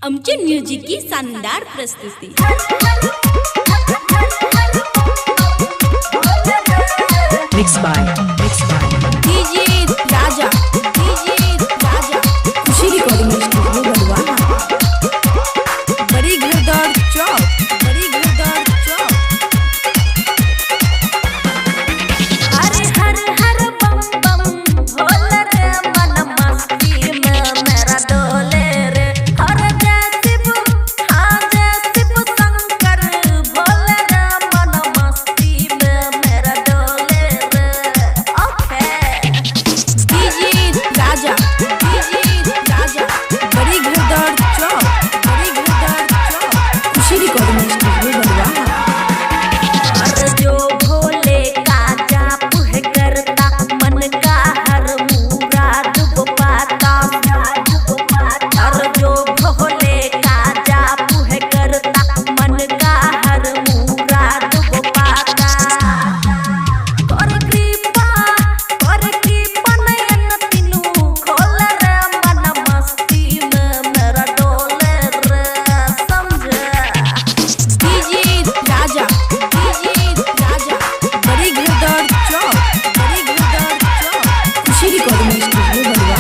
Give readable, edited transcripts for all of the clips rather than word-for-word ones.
अमचन music की शानदार प्रस्तुति। Mixed by DJ Raja Khushi recording studio बलुआ। बड़ी घरदार चौक अरे हर हर बम बम भोल रे मन मस्ती में मेरा डोले रे। हर जैसिब हाँ जैसिब शंकर भोल रे मन मस्ती में मेरा डोले रे। ओके डीजे राजा बड़ी घरदार चौक खुशी रिकॉर्डिंग स्टूडियो बलुआ। और जो भोले का जाप है करता मन का हर मुराद वो पाता। और जो भोले का जाप है करता मन का हर मुराद वो पाता। और कृपा नयन तीनू खोल रे मन मस्ती में मेरा डोले रे। समझे डीजे राजा बड़ी घरदार चौक खुशी रिकॉर्डिंग स्टूडियो बलुआ।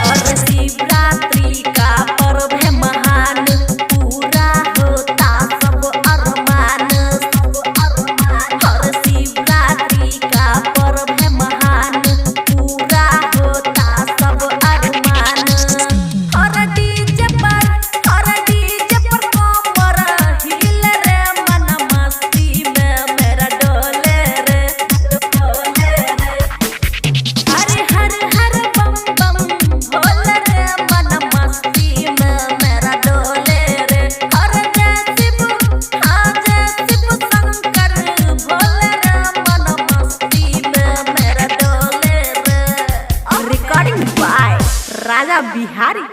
और शिवरात्रि का पर्व है महान पूरा होता सब अरमान। और शिवरात्रि का पर्व है महान पूरा होता सब अरमान। और डीजे पर कमर हिल रे मन मस्ती में मेरा डोले रे। अरे हर हर बम बम भोल रे मन मस्ती में मेरा डोले रे। हर जैसिब हाँ जैसिब शंकर भोल रे मन मस्ती में मेरा डोले रे। और रिकॉर्डिंग बाय राजा बिहारी।